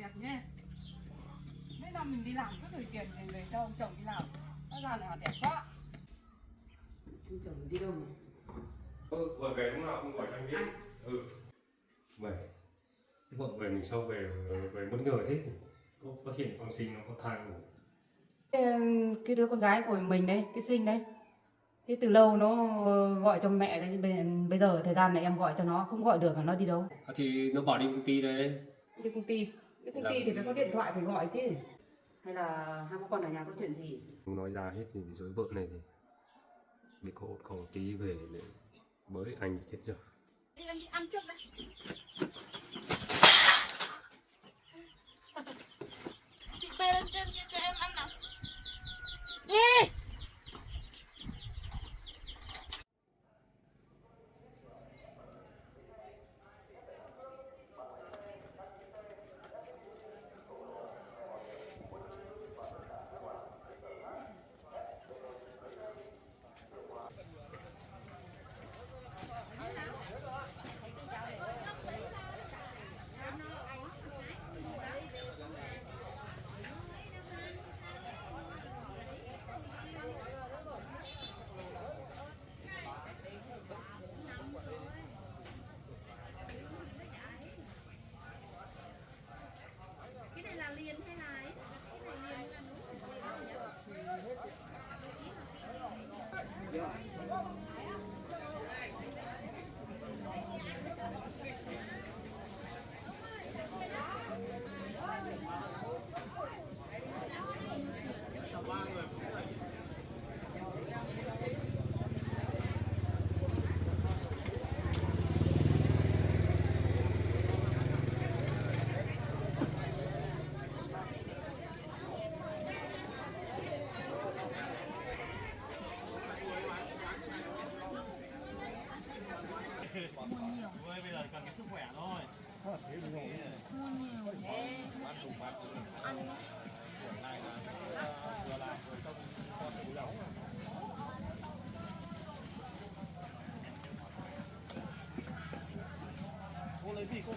đẹp nhé. Mấy năm mình đi làm cứ gửi tiền về cho ông chồng đi làm, nó ra là đẹp quá. Ông chồng đi đâu nhỉ? Vừa về lúc nào không gọi cho anh biết. Về vợ về mình sau về bất ngờ thế, có phát hiện con sinh nó có thai rồi. Cái đứa con gái của mình đấy, cái Sinh đấy, cái từ lâu nó gọi cho mẹ đấy, bây giờ thời gian này em gọi cho nó không gọi được là nó đi đâu? Thì nó bảo đi công ty đấy. Đi công ty, cái công ty thì phải có điện thoại phải gọi chứ. Hay là hai bố con ở nhà có chuyện gì? Nói ra hết thì dối vợ này thì bị khổ khổ tí về để bới anh chết rồi. Đi em đi ăn trước đây. Chị bê lên trên kia cho em ăn nào. Đi. Cái này là liền hay là ấy? Cái này liền là Nuôi bây giờ cần cái sức khỏe thôi. Thế đúng rồi. Mua nhiều. Ăn đủ ăn. Ăn. Buổi này là vừa làm vừa trông con đủ đầu. Cô lấy gì cô?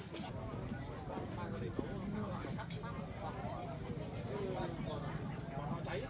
Nó cháy.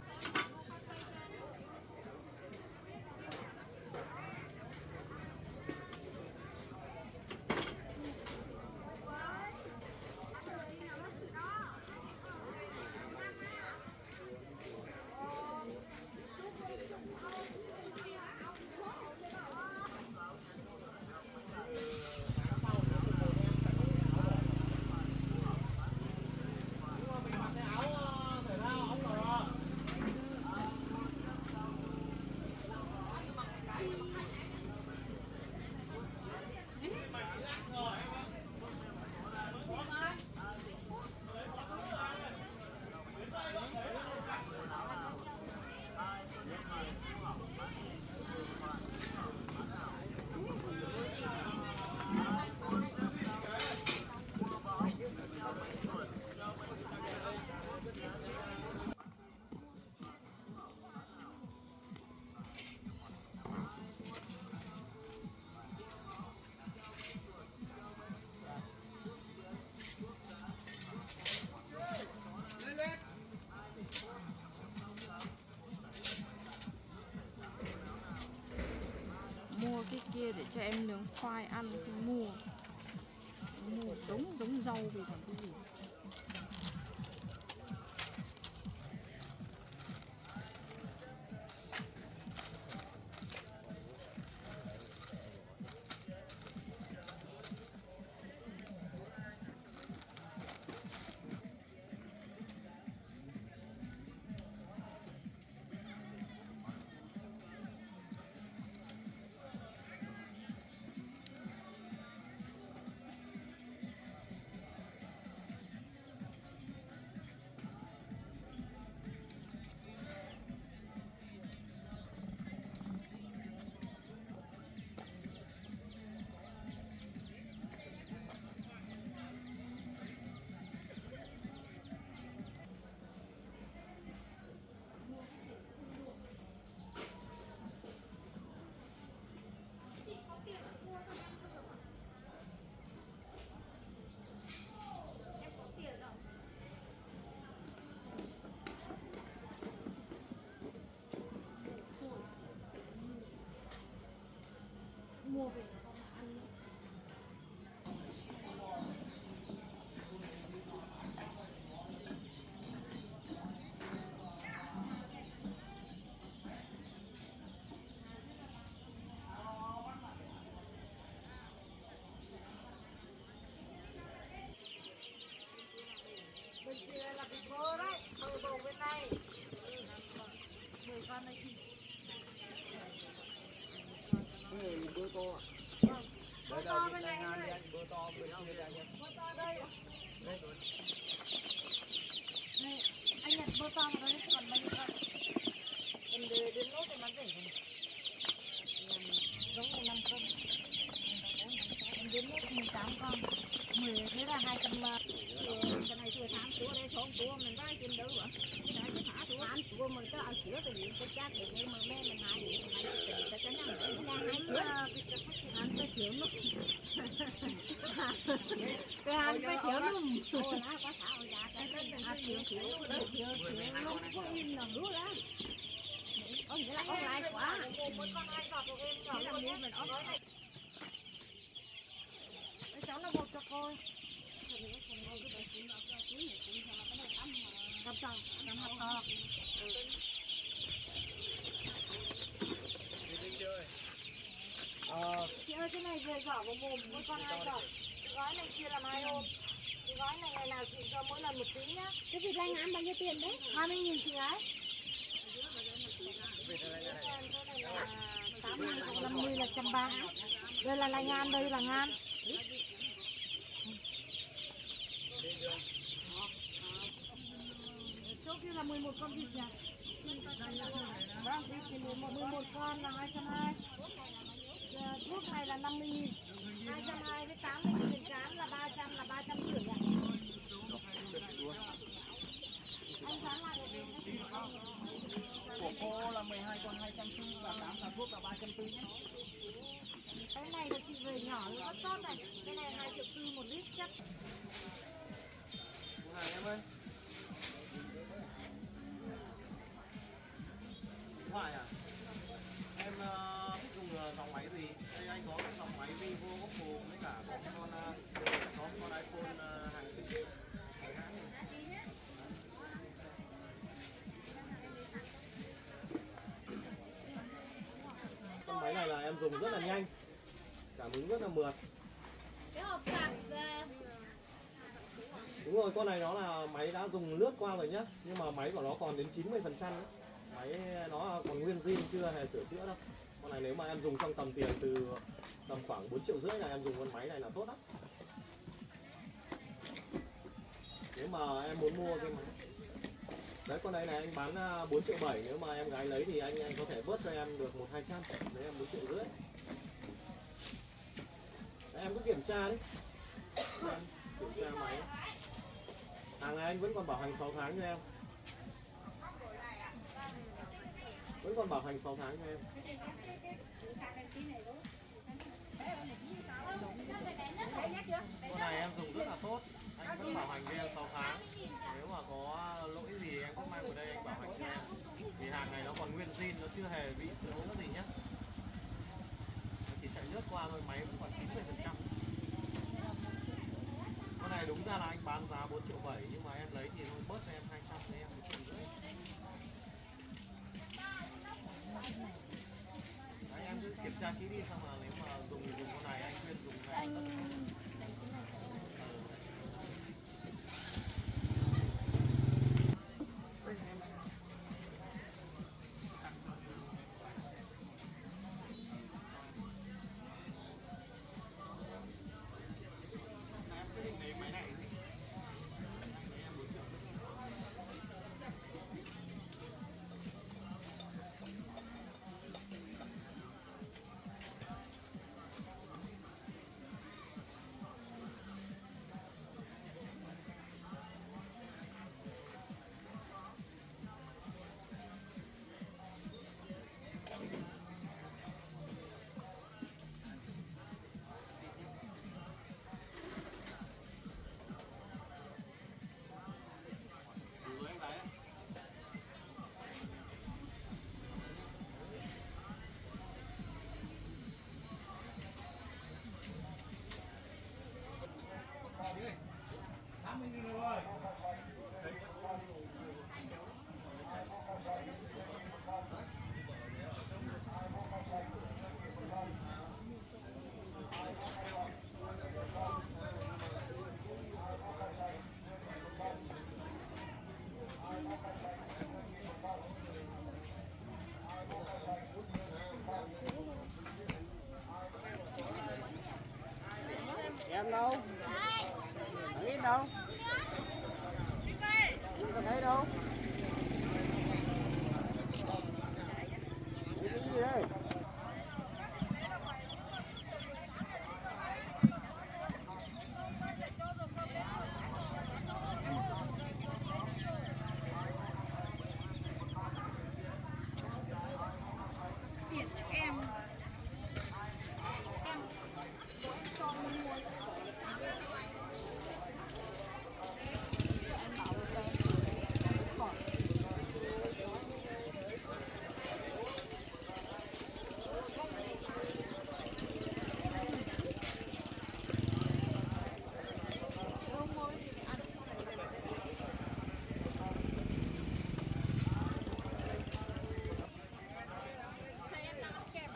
mua cái kia để cho em nướng khoai ăn, thì mua đống giống rau vì còn cái gì. bữa to ạ. Đây là bên này ngan đi anh, bữa to bên kia đây anh. Bơ to đây. Đây. Này, anh nhặt bơ to vào đây, còn bao nhiêu con? Em đến nốt thì bán rẻ rồi. Giống như 5 cân. Em đến nốt 18 con. 10 thế là 200. Cái này thừa 8 túa đây, số túa mình vai tiền đâu ạ? Cái này chỉ thả túa. 8 túa mình có ăn sữa thì mình có chắc được nhưng mà mẹ mình hại thì mình hại thì ta cho nhau nữa. Hai sữa. Ăn phải thiếu nó. Cái ăn phải thiếu nó. Ôi nó có thả ôi dạ cái ăn thiếu nó có im làm nữa đó. Ông vậy là ông lại quá. Một con 2 giọt của em nhỏ làm gì mình ốp này. Cái cháu là một cho cô. Cầm to, cầm hạt to. Chị ơi cái này về giỏ của mồm mỗi con 2 giỏ. Cái gói này chia làm 2 ôm. Cái gói này ngày nào chị cho mỗi lần 1 tí nhá. Cái vịt lanh ăn bao nhiêu tiền đấy? 20.000 chị ấy. Cái này là 8 cộng 50 là 130. Đây là lanh ăn, đây là ngan. Chỗ kia là 11 con vịt nhỉ? Vâng, vịt thì 11 con là 220. Thuốc này là 50.000. 220 với 80.000 tiền cám là 300 là 350 nhỉ? Anh dán lại ở bên đấy. Của cô là 12 con 240 và 8 là thuốc là 340 nhé. Cái này là chị về nhỏ rất tốt này. Cái này 2,4 triệu 1 lít chắc. Cô hàng em ơi. Hoài à? Em thích dùng dòng máy gì? Đây anh có cái dòng máy Vivo, Oppo với cả có con iPhone hàng xịn. Con máy này là em dùng rất là nhanh, cảm ứng rất là mượt. Cái hộp sạc Đúng rồi, con này nó là máy đã dùng lướt qua rồi nhá, nhưng mà máy của nó còn đến 90%. Máy nó còn nguyên zin chưa hề sửa chữa đâu. Con này nếu mà em dùng trong tầm tiền từ tầm khoảng 4,5 triệu là em dùng con máy này là tốt lắm. Nếu mà em muốn mua cái máy đấy, con này anh bán 4,7 triệu, nếu mà em gái lấy thì anh có thể bớt cho em được 1-200, đấy em 4,5 triệu. Đấy, em cứ kiểm tra đấy, em kiểm tra máy. Hàng này anh vẫn còn bảo hành 6 tháng cho em. Vẫn còn bảo hành 6 tháng cho em. Con này em dùng rất là tốt, anh vẫn bảo hành cho em 6 tháng. Nếu mà có lỗi gì em cứ mang vào đây anh bảo hành cho em. Vì hàng này nó còn nguyên zin, nó chưa hề bị sửa chữa gì nhé. Nó chỉ chạy lướt qua thôi, máy vẫn còn 90%. Con này đúng ra là anh bán giá 4,7 triệu, nhưng mà em lấy thì thôi bớt cho em 200 thì em 1,5 triệu. Đấy, em cứ kiểm tra kỹ đi, xong là nếu mà dùng thì dùng con này, anh khuyên dùng cái này. Em quyết định lấy máy này. đâu? Thằng Yên đâu? Không có thấy đâu. Thấy cái gì đây? Tiền em cho mua em bảo với em khỏi chưa mua cái gì để ăn. Thấy em đang ăn kem.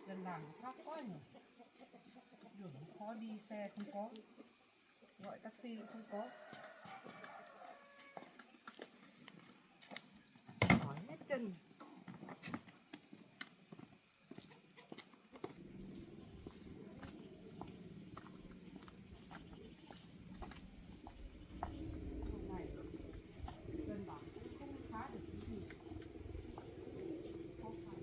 Dân làm khác quá nhỉ, đường khó đi, xe không có, gọi taxi cũng không có, mỏi hết chân. Hôm nay dân bảo cũng không phá được cái gì, khó khăn.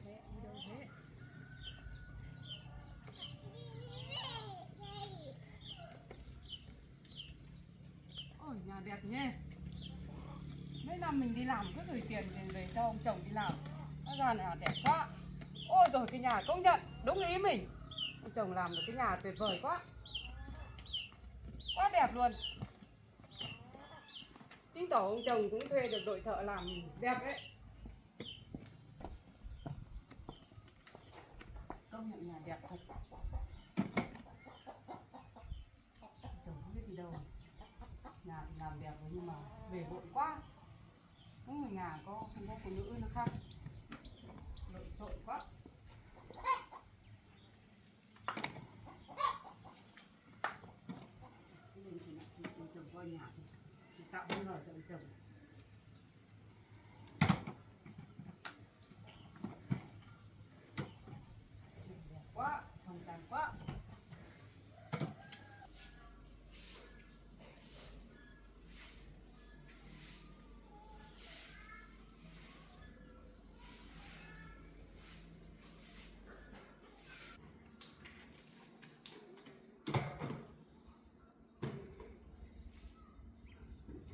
Mẹ đi đâu thế? Ôi nhà đẹp nhé. Mấy năm mình đi làm cứ gửi tiền về cho ông chồng đi làm. Nó ra nhà đẹp quá. Ôi rồi cái nhà công nhận đúng ý mình. Ông chồng làm được cái nhà tuyệt vời quá. Quá đẹp luôn. Chính tỏ ông chồng cũng thuê được đội thợ làm đẹp đấy. Công nhận nhà đẹp thật. Chồng không biết gì đâu. Nhà thì làm đẹp rồi nhưng mà về vội quá. Không người nhà không có phụ nữ nó khác. Lộn xộn quá. Mình chỉ là chồng coi nhà thì tạo bất ngờ cho ông chồng. Đẹp quá, không tàn quá.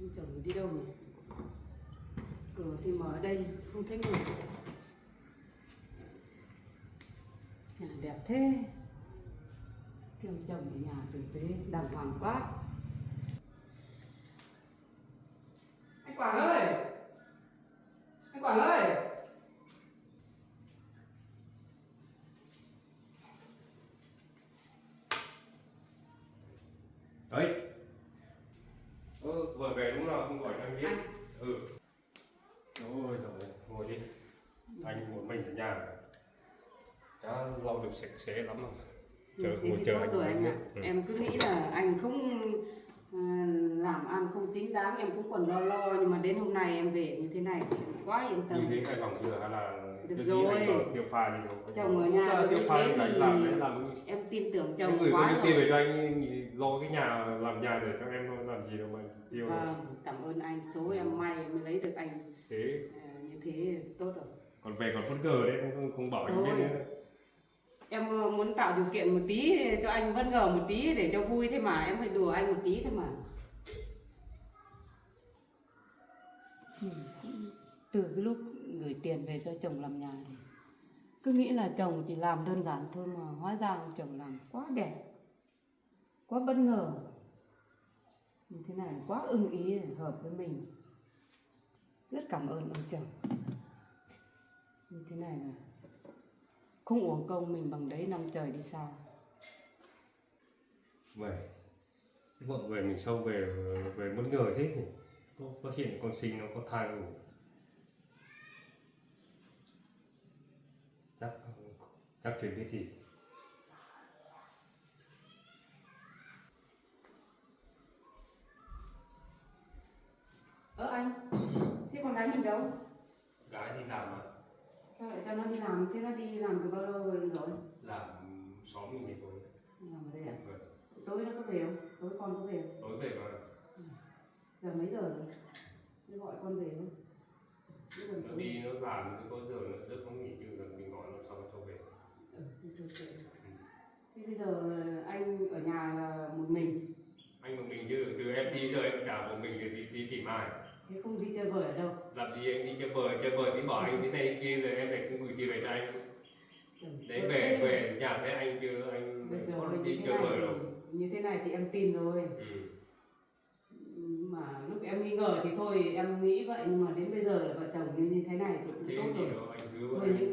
Ông chồng đi đâu nhỉ? Cửa thì mở ở đây, không thấy người. Nhà đẹp thế. Kêu chồng ở nhà tử tế, đàng hoàng quá. Anh Quảng ơi! Anh Quảng ơi! Đấy. Vừa về đúng nào không gọi cho anh biết. Ôi giời, ngồi đi. Anh một mình ở nhà chả lau được sạch sẽ lắm rồi. Thế thì tốt rồi anh ạ. Em cứ nghĩ là anh không làm ăn không chính đáng, em cũng còn lo nhưng mà đến hôm nay em về như thế này quá yên tâm. Như thế hài lòng chưa hay là được rồi. tiêu pha gì đâu. Chồng ở nhà tiêu pha thế thì thì làm em tin tưởng chồng người quá có rồi. tiền về cho anh lo cái nhà, làm nhà để cho em thôi, làm gì đâu mà tiêu. Cảm ơn anh, số em may mới lấy được anh Thế như thế tốt rồi. còn về còn bất ngờ đấy, không bảo anh biết nữa. Em muốn tạo điều kiện một tí cho anh bất ngờ một tí để cho vui thế mà, em phải đùa anh một tí thế mà. từ cái lúc gửi tiền về cho chồng làm nhà thì cứ nghĩ là chồng chỉ làm đơn giản thôi mà hóa ra ông chồng làm quá đẹp, quá bất ngờ. Như thế này quá ưng ý, hợp với mình. Rất cảm ơn ông chồng. Như thế này là không uổng công mình bằng đấy năm trời đi xa. Vậy vợ về mình sâu về về bất ngờ thế nhỉ? Có hiện con sinh nó có thai không? Chắc chuyện cái gì? Anh, thế con gái mình đâu? Gái đi làm mà. Sao lại cho nó đi làm? Thế nó đi làm từ bao lâu rồi? Làm xóm mình thì thôi. Làm ở đây à? Vâng. Tối nó có về không? Tối con có về không? Tối về mà. Giờ mấy giờ rồi? Nó gọi con về không? Nó đi nó làm nó có giờ nó rất không nghỉ chứ là mình gọi nó xong nó cho về. Thế bây giờ anh ở nhà là một mình. Anh một mình chứ từ em đi giờ em chả một mình thì đi tìm ai? Thế không đi chơi bời ở đâu? Làm gì anh đi chơi bời thì bảo anh thế này kia rồi em lại cũng gửi tiền về cho anh. Đấy về nhà thấy anh chưa anh có đi chơi bời đâu. Như thế này thì em tin rồi. Mà lúc em nghi ngờ thì thôi em nghĩ vậy, nhưng mà đến bây giờ là vợ chồng như thế này thì cũng tốt rồi.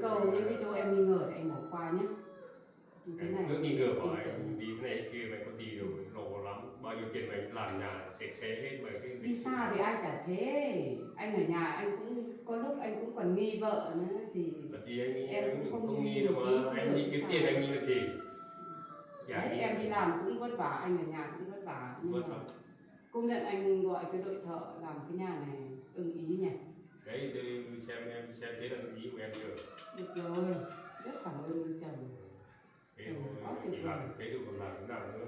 Thôi những cái chỗ em nghi ngờ thì anh bỏ qua nhé. Như thế này cứ nghi ngờ bảo anh đi thế này kia mày có đi rồi lộ lắm, bao nhiêu tiền mày làm nhà sạch sẽ hết mày cái đi xa thì ai chả thế. Anh ở nhà anh cũng có lúc anh cũng còn nghi vợ nữa thì gì anh nghi, em cũng không nghi đâu mà em đi kiếm tiền anh nghi làm gì? Đấy, em đi làm cũng vất vả, anh ở nhà cũng vất vả, nhưng mà công nhận anh gọi cái đội thợ làm cái nhà này ưng ý nhỉ. Đấy em xem thế là ý của em chưa? Được rồi, rất cảm ơn anh chồng. Thế chỉ làm thế được còn làm thế nào nữa?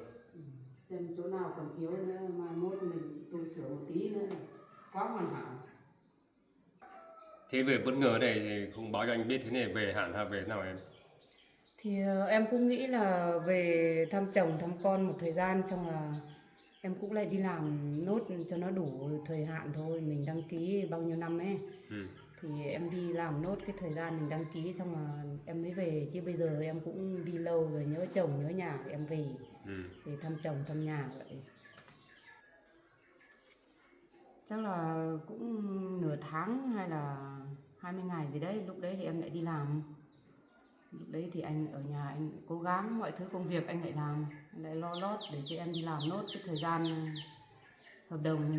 Xem chỗ nào còn thiếu nữa mai mốt mình tôi sửa một tí nữa này. Quá hoàn hảo. Thế về bất ngờ này thì không báo cho anh biết thế này về hẳn hay về nào em? Thì em cũng nghĩ là về thăm chồng thăm con một thời gian xong là em cũng lại đi làm nốt cho nó đủ thời hạn thôi. Mình đăng ký bao nhiêu năm ấy. Thì em đi làm nốt cái thời gian mình đăng ký xong là em mới về. Chứ bây giờ em cũng đi lâu rồi, nhớ chồng nhớ nhà thì em về. Về thăm chồng thăm nhà vậy. Chắc là cũng nửa tháng hay là 20 ngày gì đấy. Lúc đấy thì em lại đi làm. Lúc đấy thì anh ở nhà anh cố gắng mọi thứ công việc anh lại làm, anh lại lo lót để cho em đi làm nốt cái thời gian hợp đồng.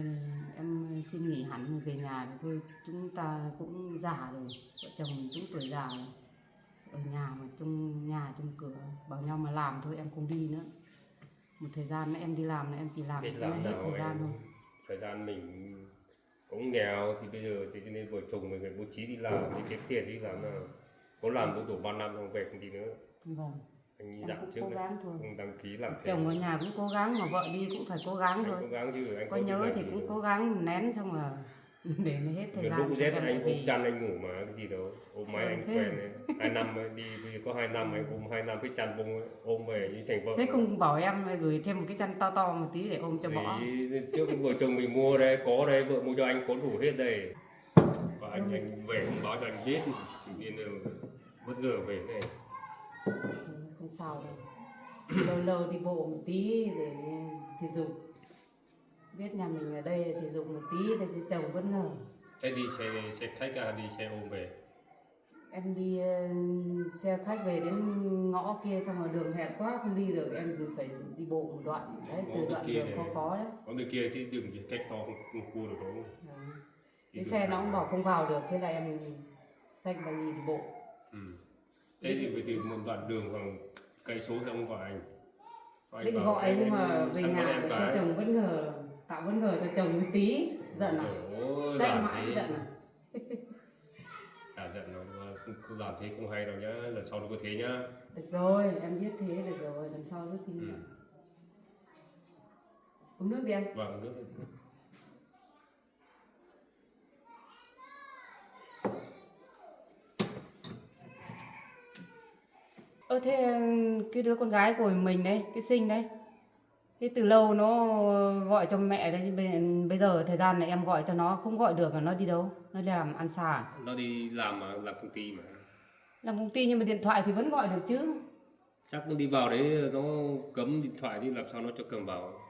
Em xin nghỉ hẳn rồi về nhà thì thôi, chúng ta cũng già rồi, vợ chồng mình cũng tuổi già rồi. Ở nhà mà trong nhà trong cửa bảo nhau mà làm thôi, em không đi nữa. Một thời gian em đi làm em chỉ làm cho nó hết thời gian thôi. Thời gian mình cũng nghèo thì bây giờ thì cho nên vợ chồng mình phải bố trí đi làm đi kiếm tiền đi làm nào. Có làm cũng đủ 3 năm không về không đi nữa. Vâng. Anh Em dặn cũng trước cố gắng thôi. không đăng ký làm chồng ở nhà cũng cố gắng mà vợ đi cũng phải cố gắng thôi. Cố gắng chứ anh có nhớ thì cũng cố gắng nén xong là để nó hết thời gian. Lúc rét anh ôm chăn anh ngủ mà cái gì đâu, ôm máy anh quen đấy. 2 năm đi bây giờ có 2 năm anh ôm 2 năm cái chăn bông ôm về như thành vợ. Thế không bảo em gửi thêm một cái chăn to to một tí để ôm cho bỏ. Trước vợ chồng mình mua đây, có đây, vợ mua cho anh có đủ hết đây. Và anh về không báo cho anh biết, nên là bất ngờ về này. Không sao đâu. Lâu lâu đi bộ một tí để thể dục. Biết nhà mình ở đây thể dục một tí để cho chồng bất ngờ. Thế đi xe khách à đi xe ôm về? Em đi xe khách về đến ngõ kia xong rồi đường hẹp quá không đi được, em phải đi bộ một đoạn đấy, từ đoạn đường khó đấy. Có người kia thì đường cách to không cua được đâu. Cái xe nó cũng bảo không vào được, thế là em xách vali đi bộ. Thế thì về từ một đoạn đường khoảng cây số thì ông gọi anh. Định gọi nhưng mà về nhà để cho chồng bất ngờ, tạo bất ngờ cho chồng một tí. Giận à? Trách mãi giận à? Chả giận đâu, cứ làm thế không hay đâu nhá, lần sau đừng có thế nhá. Được rồi, em biết thế được rồi, lần sau rất kinh nghiệm. Uống nước đi anh. Vâng, uống nước. Thế cái đứa con gái của mình đấy, cái Sinh đấy, Thế từ lâu nó gọi cho mẹ đấy, bây giờ thời gian này em gọi cho nó không gọi được, là nó đi đâu? Nó đi làm ăn xa à? Nó đi làm mà, làm công ty mà. Làm công ty nhưng mà điện thoại thì vẫn gọi được chứ. Chắc nó đi vào đấy nó cấm điện thoại đi, làm sao nó cho cầm vào.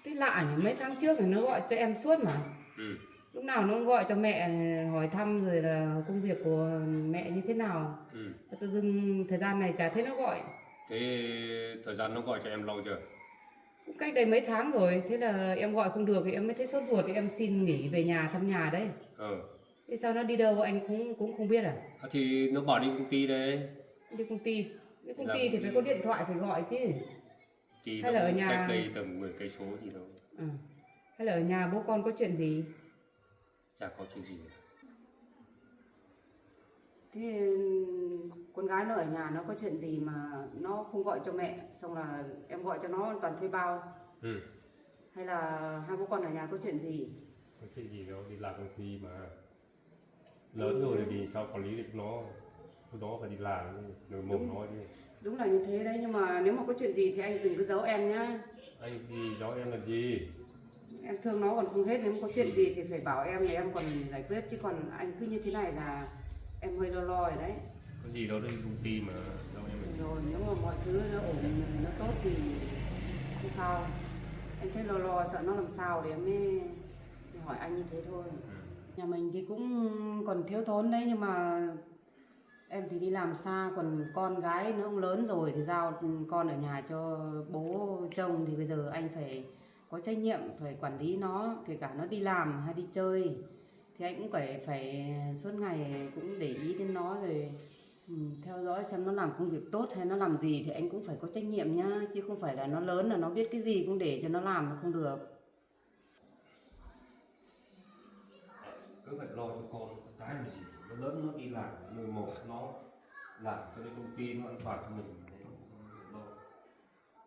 Cái lạ nhỉ, mấy tháng trước thì nó gọi cho em suốt mà. Ừ. Lúc nào nó cũng gọi cho mẹ hỏi thăm rồi là công việc của mẹ như thế nào. Ừ. Tự dưng thời gian này chả thấy nó gọi. Thế thời gian nó gọi cho em lâu chưa? Cũng cách đây mấy tháng rồi, thế là em gọi không được thì em mới thấy sốt ruột thì em xin nghỉ về nhà thăm nhà đấy. Thế sao nó đi đâu anh cũng không biết à? Thì nó bảo đi công ty đấy. Đi công ty. Đi công Làm ty thì công phải ty. có điện thoại phải gọi chứ. Thì Hay nó là ở nhà? cách đây tầm 10 cây số gì đâu. À. Hay là ở nhà bố con có chuyện gì? Chả có chuyện gì. Thế con gái nó ở nhà nó có chuyện gì mà nó không gọi cho mẹ, xong là em gọi cho nó toàn thuê bao? Ừ. Hay là hai bố con ở nhà có chuyện gì? Có chuyện gì đâu, đi làm công ty mà. Lớn rồi thì sao quản lý được nó. Lúc đó phải đi làm, rồi mồm nói đi. Đúng là như thế đấy, nhưng mà nếu mà có chuyện gì thì anh đừng cứ giấu em nhá. Anh gì giấu em làm gì? Em thương nó còn không hết, nếu mà có chuyện gì thì phải bảo em để em còn giải quyết, chứ còn anh cứ như thế này là em hơi lo lo rồi đấy. Có gì đâu, đi công ty mà giấu em làm gì? Rồi nếu mà mọi thứ nó ổn, nó tốt thì không sao. Anh thấy lo lo sợ nó làm sao để em mới hỏi anh như thế thôi. Nhà mình thì cũng còn thiếu thốn đấy, nhưng mà em thì đi làm xa, còn con gái nó cũng lớn rồi thì giao con ở nhà cho bố trông, thì bây giờ anh phải có trách nhiệm phải quản lý nó, kể cả nó đi làm hay đi chơi thì anh cũng phải suốt ngày cũng để ý đến nó, rồi theo dõi xem nó làm công việc tốt hay nó làm gì thì anh cũng phải có trách nhiệm nhá, chứ không phải là nó lớn là nó biết cái gì cũng để cho nó làm là không được. Cứ phải lo cho con cái gì, nó lớn nó đi làm, một nó làm cho đến công ty nó an toàn cho mình, lo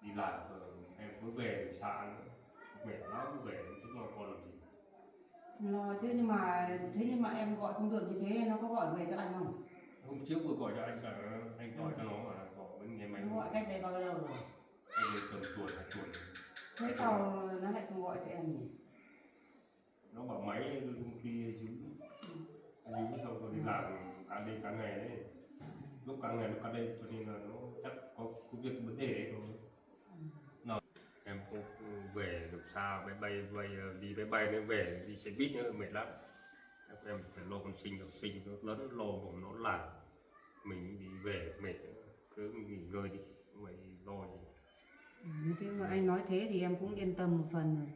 đi làm rồi em cứ về xa mệt lắm, về chút lo con làm gì. Lo chứ, nhưng mà em gọi không được như thế, nó có gọi về cho anh không? Hôm trước vừa gọi cho anh cả, anh gọi cho nó mà gọi bên nhà máy. Nó gọi cách đây bao lâu rồi? Anh được tầm tuần 2 tuần. Thế sao nó lại không gọi cho em nhỉ? Nó bảo máy công ty díu xong rồi đi làm cả đêm cả ngày đấy, lúc cả ngày nó cả đêm, cho nên là nó chắc có việc vấn đề đấy thôi. Nào em cũng về làm sao máy bay đi máy bay nữa, về đi xe buýt nữa mệt lắm. Em phải lo con sinh, học sinh nó lớn lo bụng nó làm, mình đi về mệt, cứ nghỉ ngơi đi, mày lo gì. Thế mà anh nói thế thì em cũng yên tâm một phần rồi.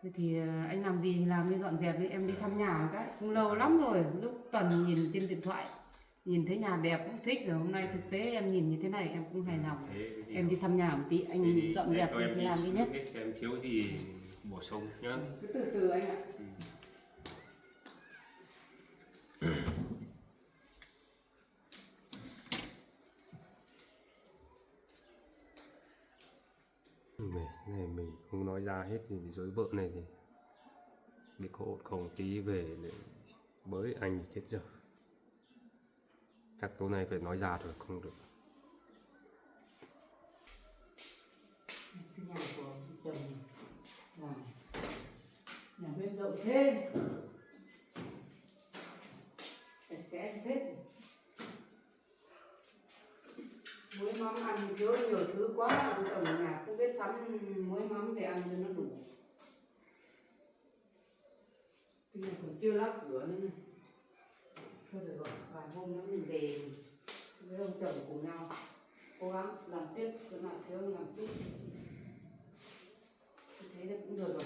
Thế thì anh làm gì thì làm, đi dọn dẹp đi, em đi thăm nhà một cái, cũng lâu lắm rồi, lúc tuần nhìn trên điện thoại, nhìn thấy nhà đẹp cũng thích rồi, hôm nay thực tế em nhìn như thế này em cũng hài lòng. Em đi thăm nhà một tí, anh dọn dẹp thì làm đi nhất. Em thiếu gì bổ sung nhá. Cứ từ từ anh ạ. Mệt thế này mình không nói ra hết thì dối vợ này thì bị có ổn không tí về để bới anh thì chết rồi. Chắc tối nay phải nói ra thôi, không được. Cái nhà của chị chồng này, nhà bếp rộng thế, sạch sẽ hết. Muối mắm ăn thiếu nhiều thứ quá, ông chồng ở nhà không biết sắm muối mắm về ăn cho nó đủ. Cái này còn chưa lắp cửa nữa này. Thôi được rồi, vài hôm nữa mình về với ông chồng cùng nhau cố gắng làm tiếp, cái nào thiếu làm tiếp. Thế là cũng được rồi.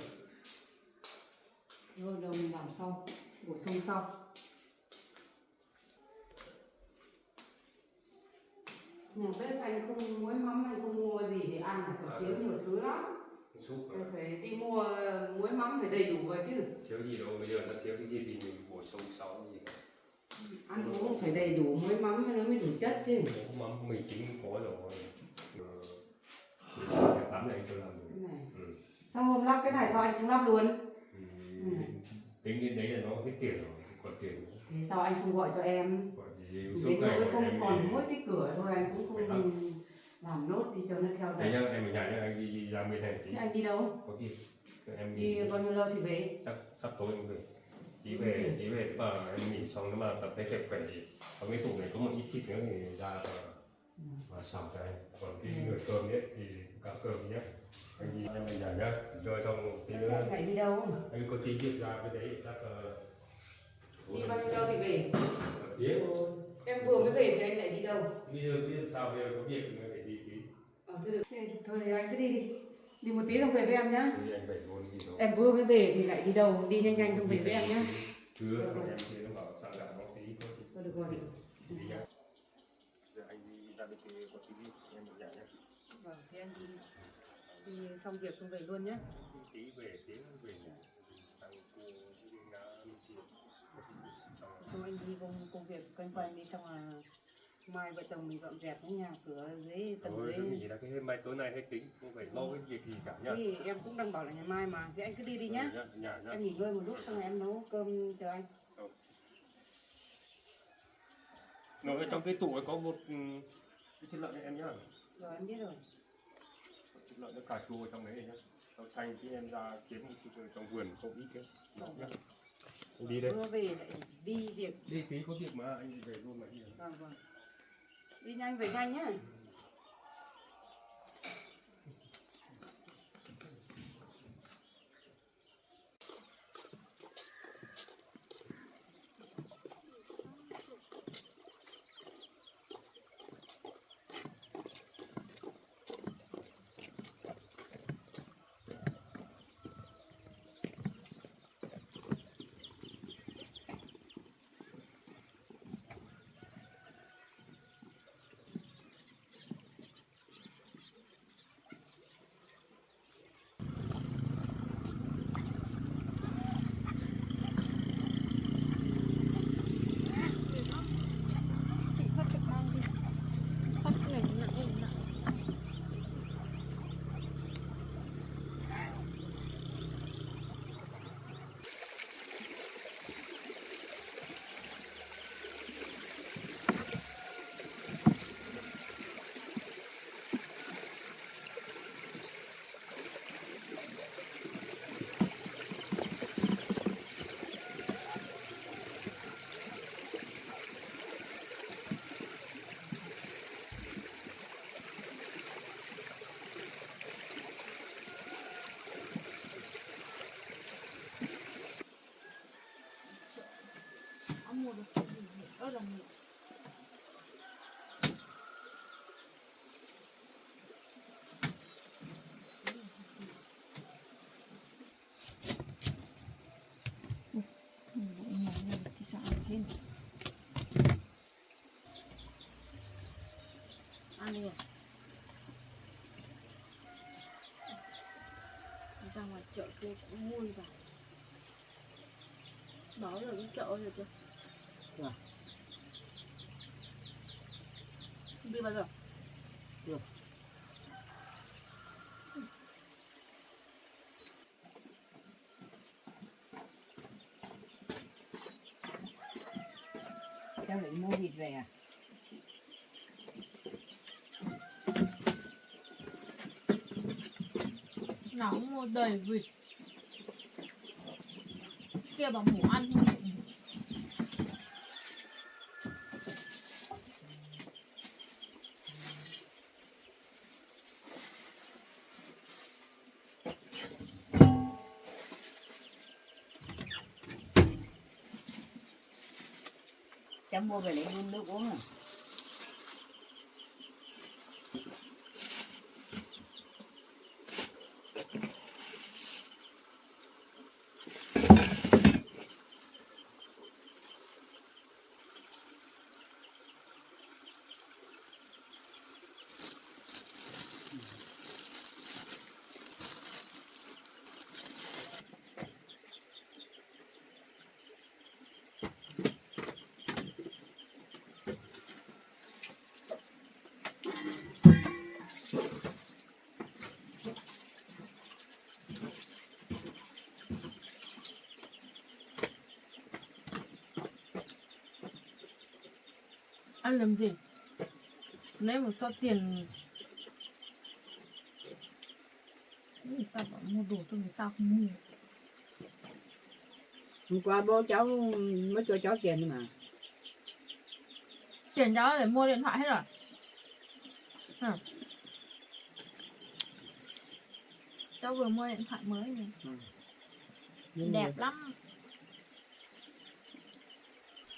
Rồi đâu mình làm sau, bổ sung sau. Nhà bếp anh không muối mắm, anh không mua gì để ăn, phải thiếu nhiều thứ lắm. Anh phải đi mua muối mắm phải đầy đủ vào chứ. Thiếu gì đâu, bây giờ nó thiếu cái gì thì mình bổ sung sau cái gì. Ăn uống phải đầy đủ muối mắm nó mới đủ chất chứ. Muối mắm mì chính có rồi. Tắm này anh cho làm được. Cái này. Sao hôm lắp cái này sao anh không lắp luôn? Tính đến đấy là nó hết tiền rồi, còn tiền nữa. Thế sao anh không gọi cho em? Gọi gì Đến nỗi không còn mỗi cái cửa thôi anh cũng không làm nốt đi cho nó theo Thế đấy. nhá, em ở nhà nhá, anh đi ra bên này tí. Thế anh đi đâu? Có gì? Em Đi bao nhiêu lâu thì về? chắc sắp tối em về. Tí về tức là em nghỉ xong nếu mà tập thấy khỏe thì ở cái tủ này có một ít thịt nữa thì ra và xào cho anh. Còn cái nồi cơm ấy thì cá cơm nhé. Anh đi em ở nhà nhá, chơi xong tí nữa. Anh phải đi đâu? Anh có tí việc ra cái đấy chắc Đi bao nhiêu lâu thì về? tiếng thôi. Em vừa mới về thì anh lại đi đâu? Bây giờ biết sao bây giờ có việc thì mới phải đi tí. Thôi được. Thôi thì anh cứ đi đi. Đi một tí xong về với em nhá. Thì anh phải luôn gì đâu. Em vừa mới về thì lại đi đâu? Đi nhanh nhanh xong về với em nhá. Cứ em thì nó bảo sang gặp nó tí có tí. Thôi được rồi. Đi nhá. Giờ anh đi ra bên kia có tí em ở nhà nhé. Vâng, thế anh đi xong việc xong về luôn nhé. Tí về tí về nhà sang cô đi ngã đi kia. Xong anh đi công việc quanh quanh đi xong là mai vợ chồng mình dọn dẹp cái nhà cửa dưới tầng Thôi dưới. cứ nghỉ là cái mai tối nay hết tính, không phải lo cái việc gì cả nhá. Thì em cũng đang bảo là ngày mai mà, thế anh cứ đi đi nhá. Nhà nhá. Em nghỉ ngơi một lúc xong rồi em nấu cơm chờ anh. Ở trong cái tủ ấy có một cái thịt lợn cho em nhá. Rồi em biết rồi. Thịt lợn nó cà chua ở trong đấy nhá. Rau xanh thì em ra kiếm một chút trong vườn không ít cái. Nhá. Anh đi đây. Vừa về lại đi việc. Đi tí có việc mà anh về luôn mà đi. Vâng vâng. Đi nhanh về nhanh nhá. Chị phát cái bao đi. Sách này nặng nặng. Ăn mua được cái gì ở đồng này. Thì sao ăn thêm? Ăn đi. Ra ngoài chợ kia cũng vui vào. Đó là cái chợ rồi kìa. Vâng. Đi bao giờ? Được. Em phải mua vịt về à? Nó mua đầy vịt. Kia bảo mổ ăn không được. Cháu mua về lấy đun nước uống à? Ăn làm gì? Nếu mà cho tiền ta bảo mua đồ cho người ta không mua. Hôm qua bố cháu mới cho cháu tiền mà. Tiền cháu để mua điện thoại hết rồi. Cháu vừa mua điện thoại mới này. Nhưng Đẹp lắm.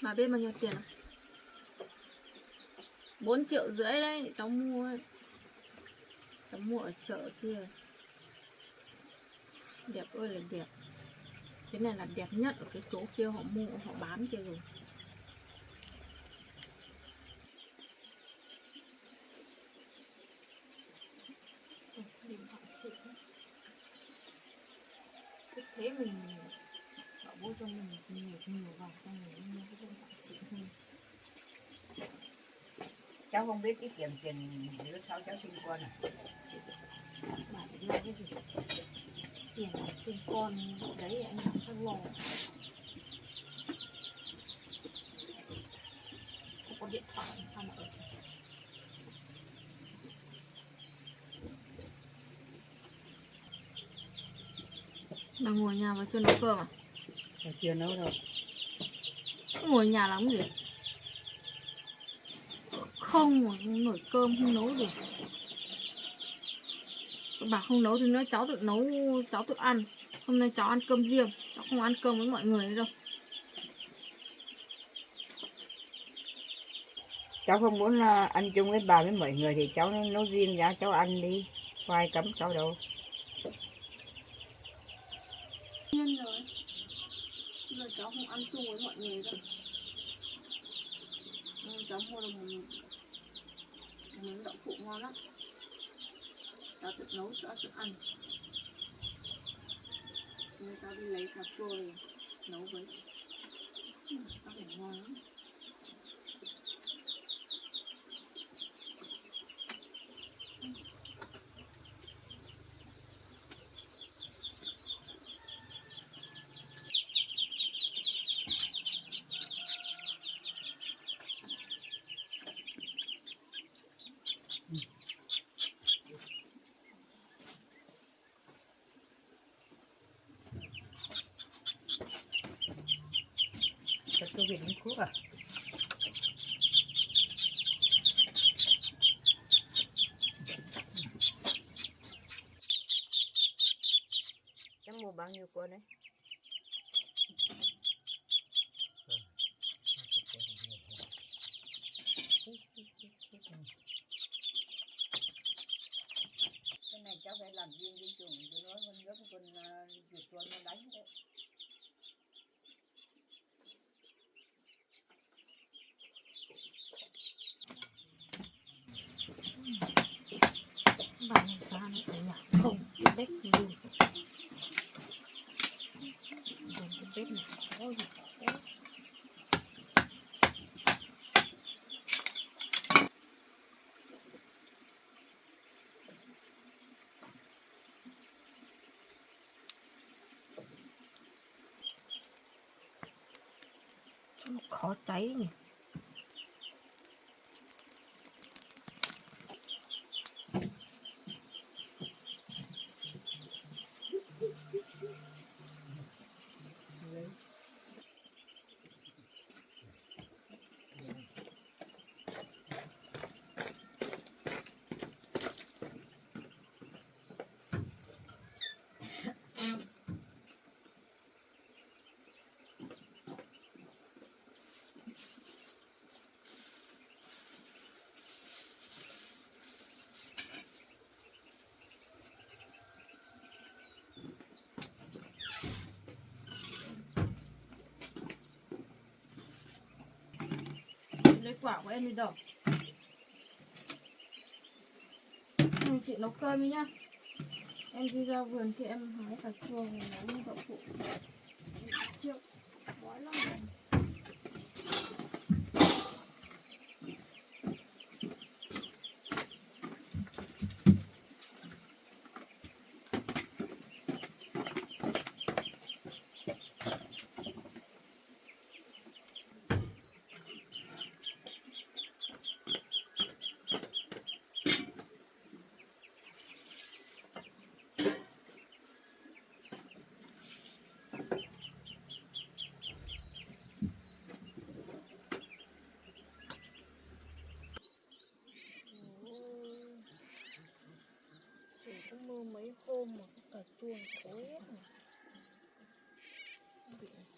Mà biết bao nhiêu tiền không? 4,5 triệu đấy cháu mua ấy. Cháu mua ở chợ kia. Đẹp ơi là đẹp. Cái này là đẹp nhất ở cái chỗ kia họ mua, họ bán kia rồi. Điện thoại xịn. Thế mình bảo bố cho mình nhiều vào xong rồi mua cái điện thoại xịn hơn. cháu không biết tiết kiệm tiền đứa sau cháu sinh con à. Bảo để lo cái gì? Tiền sinh con đấy anh làm sao lo. Không có điện thoại sao mà ở. Bà ngồi nhà mà chưa nấu cơm à? Chưa nấu đâu. Ngồi nhà làm cái gì? Không mà nổi cơm không nấu được. Bà không nấu thì nữa cháu tự nấu, cháu tự ăn. Hôm nay cháu ăn cơm riêng, cháu không ăn cơm với mọi người nữa đâu. Cháu không muốn ăn chung với bà với mọi người thì cháu nấu riêng ra cháu ăn đi. Có ai cấm cháu đâu. Nhiên rồi. Bây giờ cháu không ăn chung với mọi người đâu. Cháu mua được một miếng đậu phụ ngon lắm. Cháu tự nấu, cháu tự ăn. Nên cháu đi lấy cà chua nấu với. Cháu phải ngon lắm. Tôi bị uống thuốc à? Cháu mua bao nhiêu con đấy? Cái này cháu phải làm riêng đi chuồng cho nó con gấp con chuột con nó đánh đấy. Bà này ra nó thấy là không bếp luôn. Còn cái bếp này có gì có. Cho nó khó cháy nhỉ. Lấy quả của em đi đâu? Chị nấu cơm đi nhá. Em đi ra vườn thì em hái cà chua và nấu đậu phụ. Chưa, đói lắm rồi.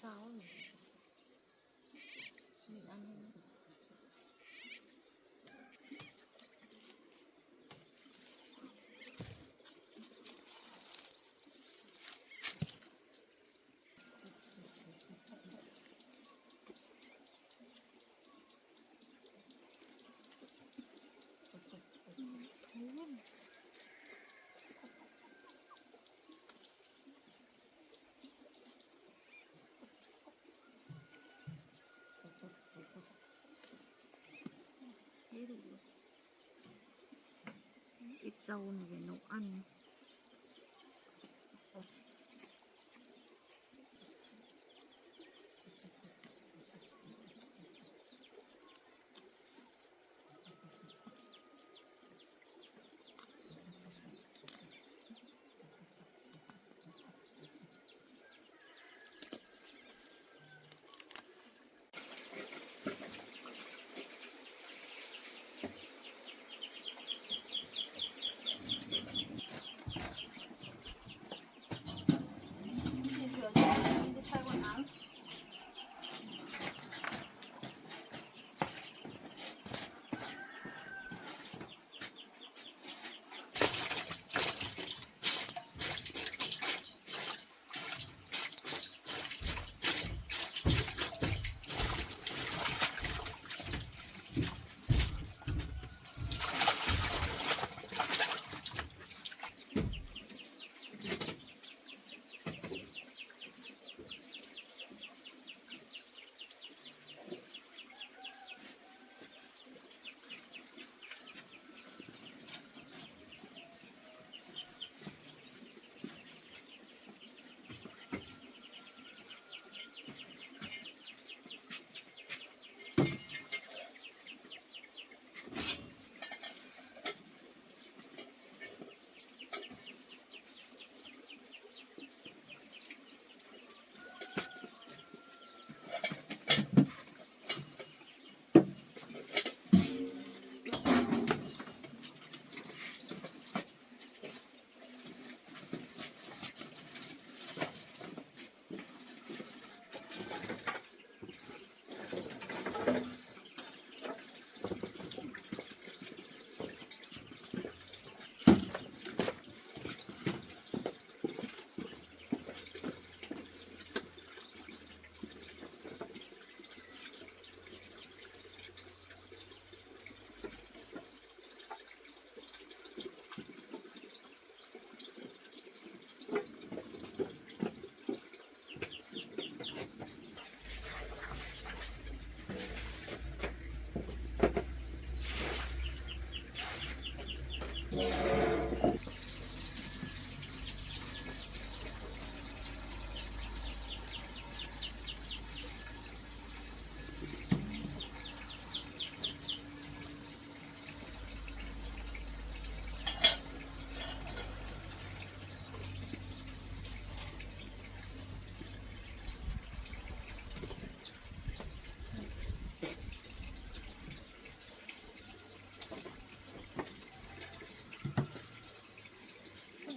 cháo này. Mình ăn không? Thế đủ rồi. Ít rau này để nấu ăn.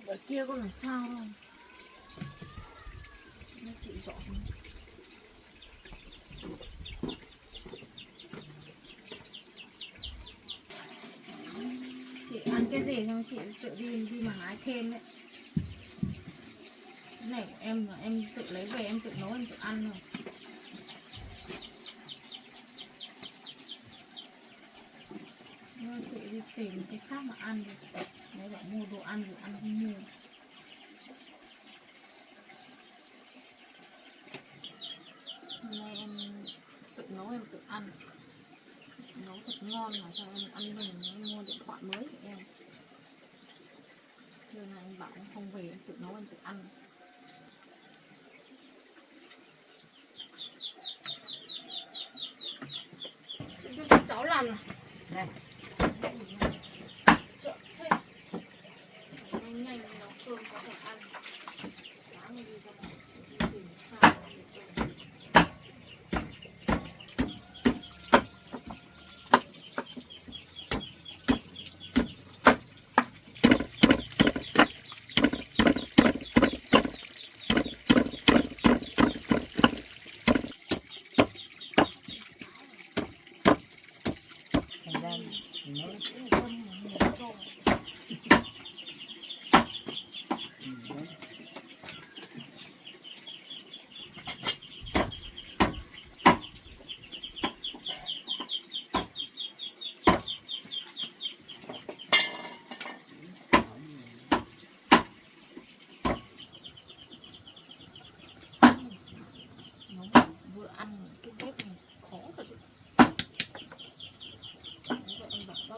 Ở kia có làm sao đâu. Nó chị dọn. Chị ăn cái gì xong chị tự đi mà hái thêm đấy. Cái này của em là em tự lấy về em tự nấu em tự ăn rồi. Nhưng chị đi tìm cái khác mà ăn được. Đấy bảo mua đồ ăn rồi ăn không mua. Hôm nay em tự nấu em tự ăn. Nấu thật ngon mà sao em ăn mình em mua điện thoại mới của em. Giờ này em bảo em không về em tự nấu em tự ăn. Cho cháu làm này. Này. Nhanh nấu cơm có thể ăn. Sáng đi cho mẹ đi tìm sao.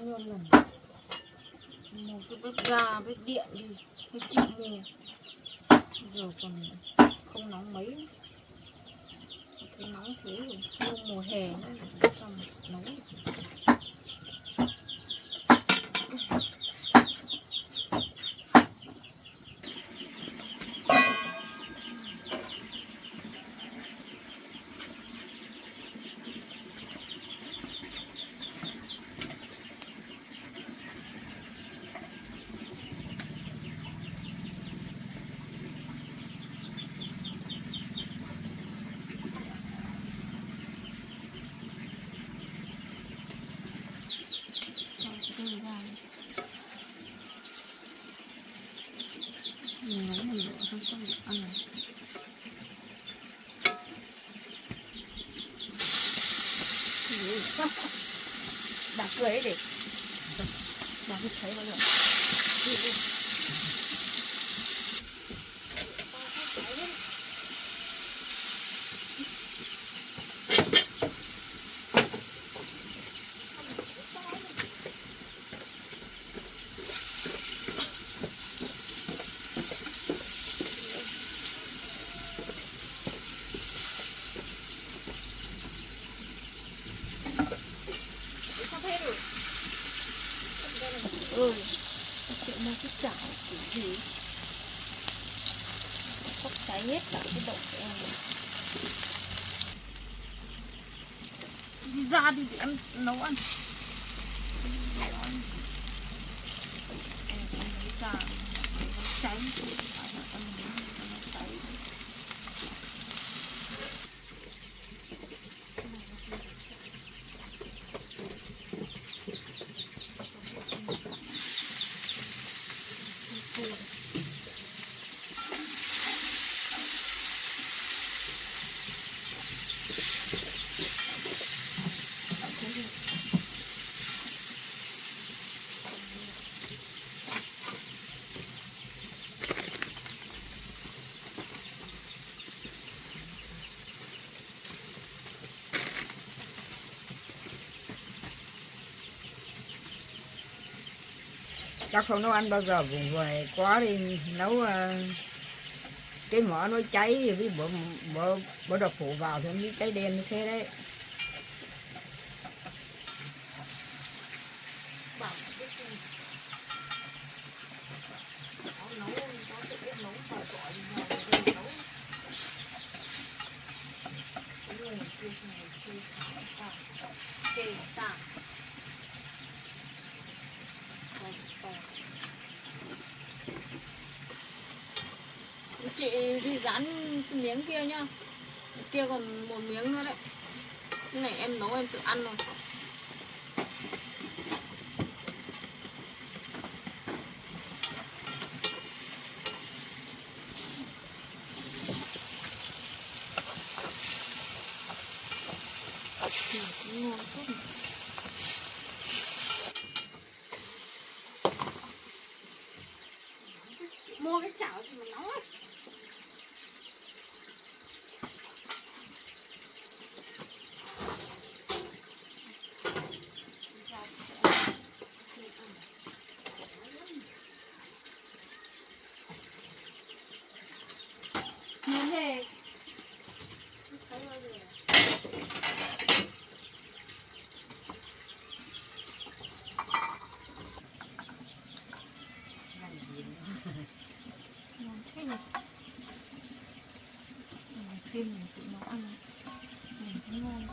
nhiều lần. Mua cái bếp ga, bếp điện đi, phải chịu mua. Giờ còn không nóng mấy. Thấy nóng thế rồi, mua mùa hè nữa, xong nóng. Mình nấu mình đổ không không được ăn này. Bà cười ấy để bà cứ thấy bao giờ. Ừ, chị mua cái chảo kiểu gì sắp cháy hết cả cái đậu của em rồi. Đi ra đi để em nấu ăn. Em lấy ra nó cháy phải là ăn nó cháy. Chắc không nấu ăn bao giờ vùng vầy quá đi nấu cái mỡ nó cháy với bữa đậu phụ vào thì nó cháy đen như thế đấy. Chị thì dán cái miếng kia nhá. Kia còn một miếng nữa đấy. Cái này em nấu em tự ăn rồi. Ngon quá. Mua cái chảo thì mà nóng ấy. Miếng này thêm mình tự nấu ăn mình thấy ngon.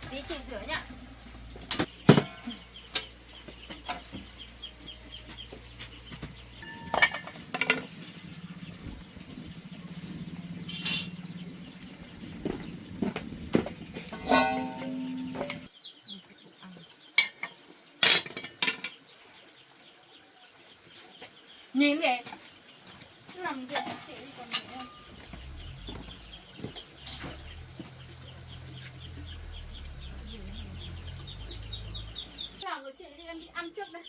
Tí chị rửa nhá. Nhìn kìa. Nằm kìa chị đi còn nữa em. Nào rồi chị đi em đi ăn trước đây.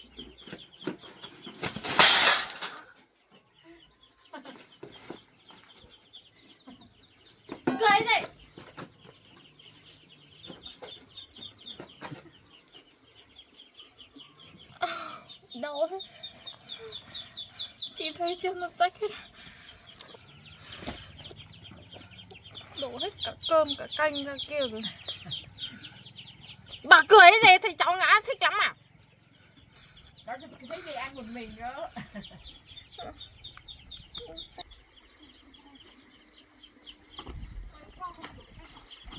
Cười gì? mấy chiếc nó rách hết. Đổ hết cả cơm cả canh ra kia rồi. Bà cười cái gì thì cháu ngã thích lắm à? Cháu thấy gì ăn một mình đó.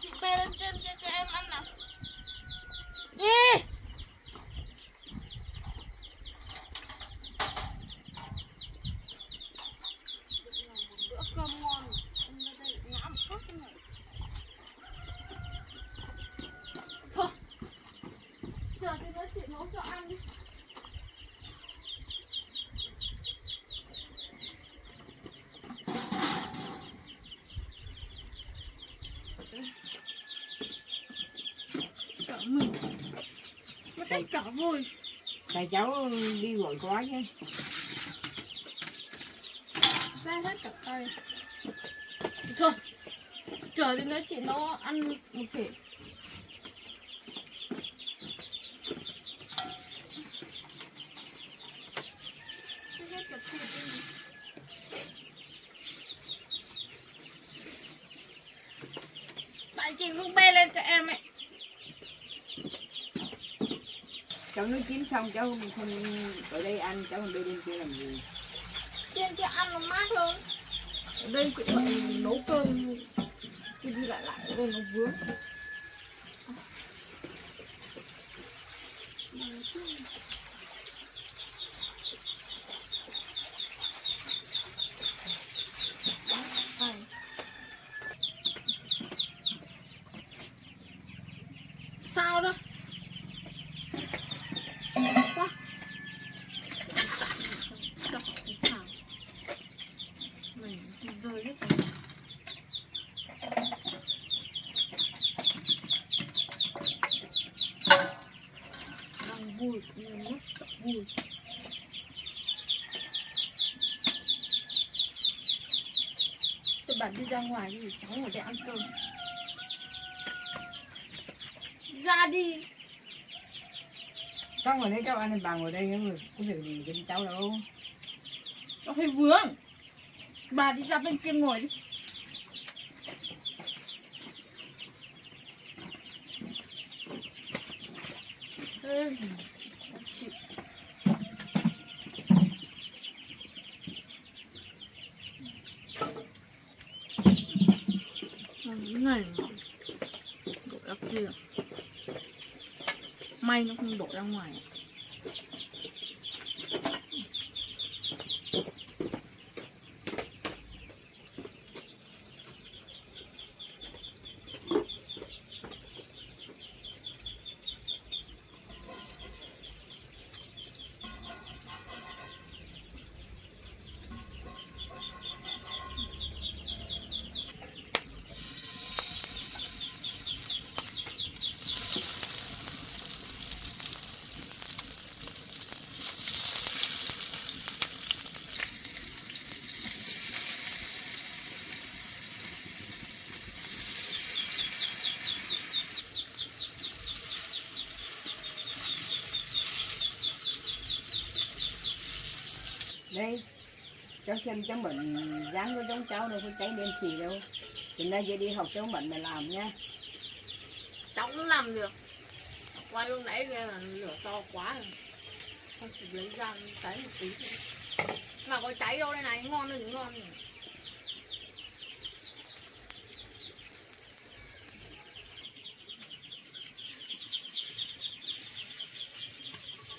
Chị bê lên trên kia cho em ăn nào. Đi. Bữa cơm ngon. Em ra đây ngã một phút thế này. Thôi. Chờ tí nữa chị nấu cho ăn đi. Cả mình. Mất hết cả vui. Tại cháu đi vội quá chứ. Ra hết cả tay. Thôi. Chờ tí nữa chị nấu ăn một thể. Hết cả thịt đi. Bạn chị cũng bê lên cho em ấy. Cháu nấu chín xong cháu không ở đây ăn, cháu không đi lên kia làm gì. Trên kia ăn nó mát hơn. Ở đây chị phải nấu cơm. Đi đi lại lại ở đây nó vướng. Sao đó? Quá. Đọc cái sao? Mình rơi hết rồi. Đang vui, nhưng mất cả vui. Tôi bảo đi ra ngoài đi, cháu ngồi đây ăn cơm. Ra đi. Cháu ngồi đấy cháu ăn, bà ngồi đây nhưng mà có việc gì cho cháu đâu. Nó hơi vướng. Bà đi ra bên kia ngồi đi. Ê, chịu. Cái này mà đổ ra kia. May nó không đổ ra ngoài. Đây, cháu xem cháu bệnh dáng của giống cháu đâu có cháy đen xì đâu. Từ nay về đi học cháu bệnh mà làm nha. Cháu cũng làm được. Qua lúc nãy kia là lửa to quá rồi. Không chỉ lấy ra cháy một tí thôi. Mà có cháy đâu đây này, ngon rồi ngon rồi.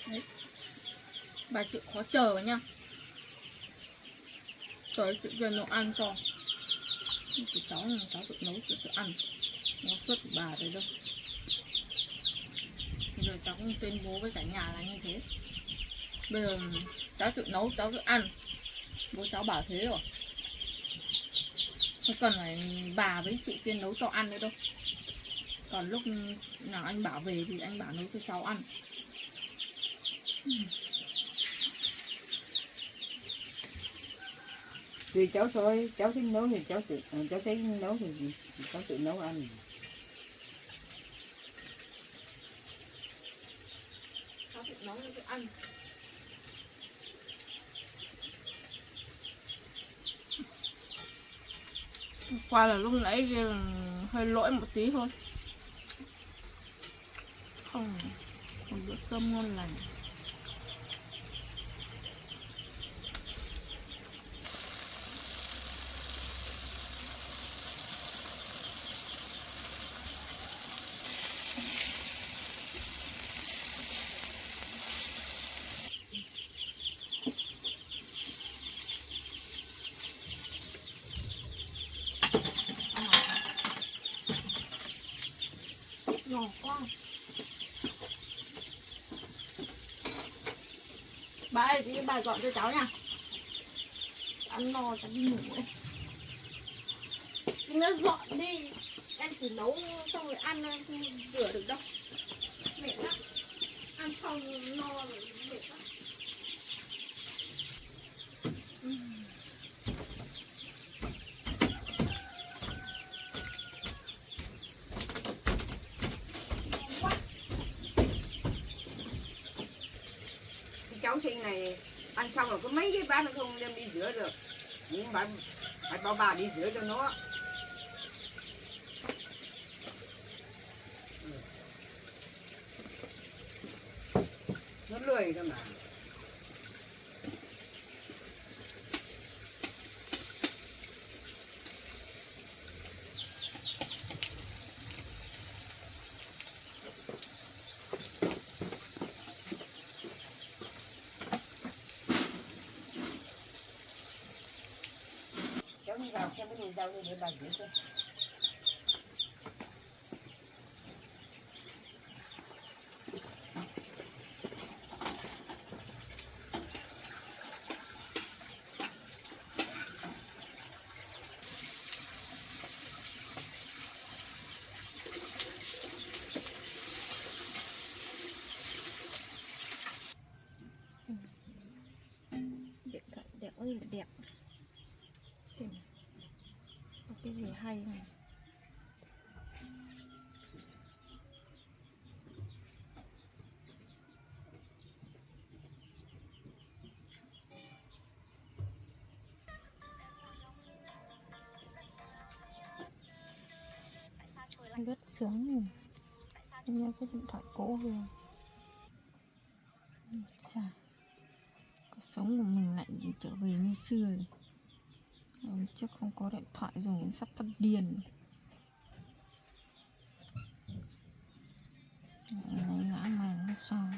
Đấy. Bà chịu khó chờ nha. Trời chịu cho nó ăn cho. Thì cháu tự nấu tự ăn. Nó suất của bà đấy đâu. Rồi cháu cũng tuyên bố với cả nhà là như thế. Bây giờ cháu tự nấu, cháu tự ăn. Bố cháu bảo thế rồi. Không cần phải bà với chị Tiên nấu cho ăn nữa đâu. Còn lúc nào anh bảo về thì anh bảo nấu cho cháu ăn. Tùy cháu thôi, cháu thích nấu thì cháu thích nấu thì cháu tự nấu ăn. Cháu tự nấu cho ăn. Qua là lúc nãy kia là hơi lỗi một tí thôi. Không, một bữa cơm ngon lành. Ngon quá. Bà ơi, tí bà dọn cho cháu nha. Ăn no cháu đi ngủ ấy. Nó dọn đi. Em chỉ nấu xong rồi ăn không rửa được đâu. Mệt lắm. Ăn xong no rồi mệt lắm. Cái cháu sinh này ăn xong rồi có mấy cái bát nó không đem đi rửa được, nhưng bà phải bảo bà đi rửa cho nó. Nó lười cơ mà. Cháu đi vào xem cái nồi rau để bà rửa cho. Điện thoại đẹp ơi là đẹp. Xem có cái gì hay không. Rất sướng rồi. Em nhớ cái điện thoại cũ rồi. Chà, cuộc sống của mình lại trở về như xưa rồi. Hôm trước không có điện thoại dùng sắp phát điên. Này ngã màn không sao.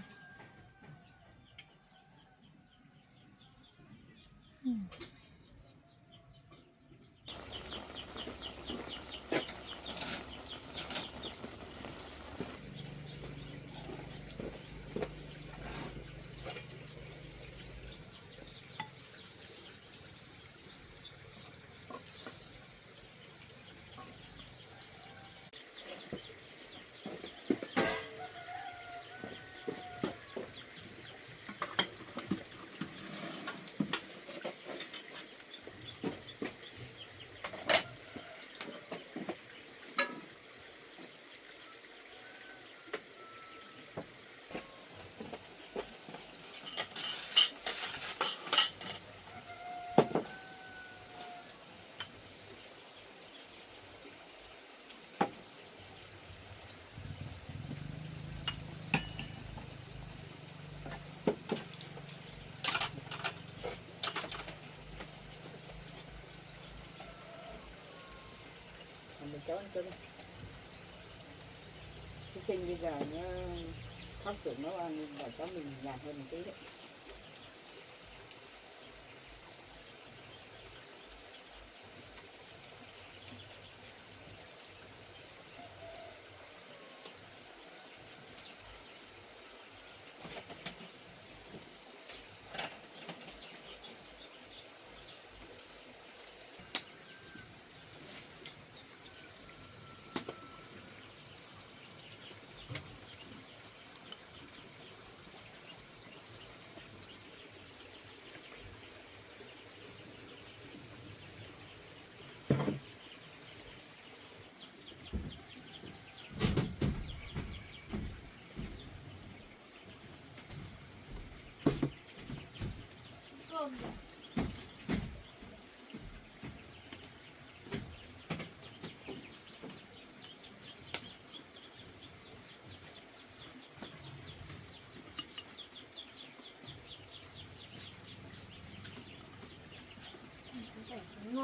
Mình cháu ăn cơm. Cái sinh bây giờ nó khóc tưởng nó ăn và cháu mình nhạt hơn một tí đấy.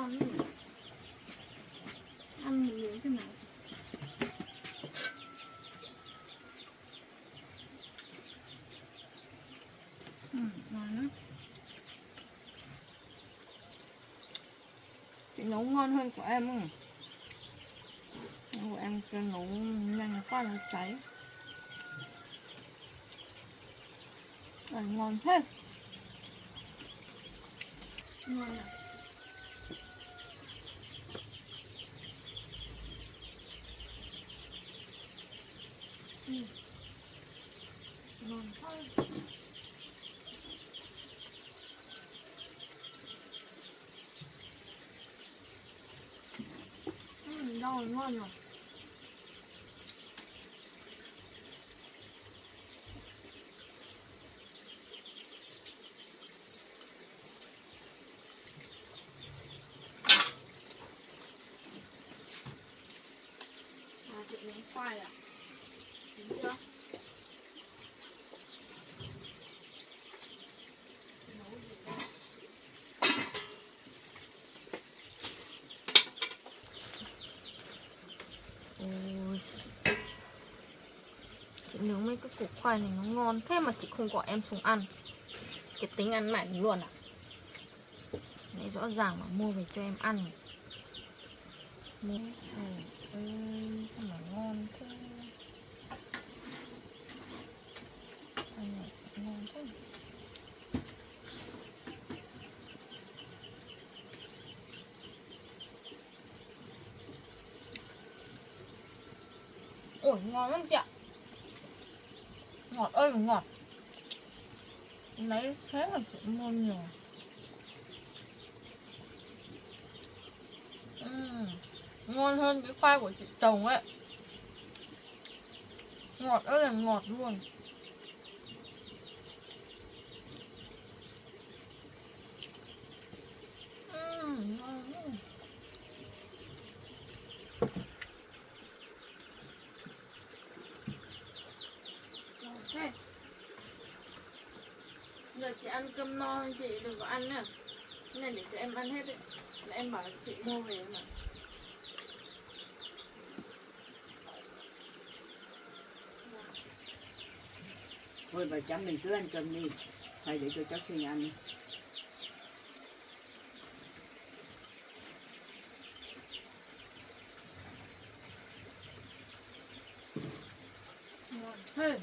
ngon nữa. Ăn một miếng thế nào. Ngon lắm. Chị nấu ngon hơn của em không? Của em cái nấu nhanh quá nó cháy. Ngon thế. Ngon à? Ngon quá. Rau ngon rồi. Chị miếng khoai à? Đúng chưa? Ôi, chị nướng mấy cái củ khoai này nó ngon thế mà chị không gọi em xuống ăn. Cái tính ăn mạnh luôn à? Đấy rõ ràng mà mua về cho em ăn. Ôi trời ơi, sao mà ngon thế. Ăn này ngon thế. Ôi ngon lắm chị ạ. Ngọt ơi là ngọt. Lấy thế mà chị mua nhiều. Ngon hơn cái khoai của chị chồng ấy. Ngọt ơi là ngọt luôn. Ngon lắm. Thế giờ chị ăn cơm no chị đừng có ăn nữa. Cái này để cho em ăn hết đấy. Là em bảo chị mua về mà. Thôi bà chăm mình cứ ăn cơm đi, thầy để cho cháu Sinh ăn. Ngon thế.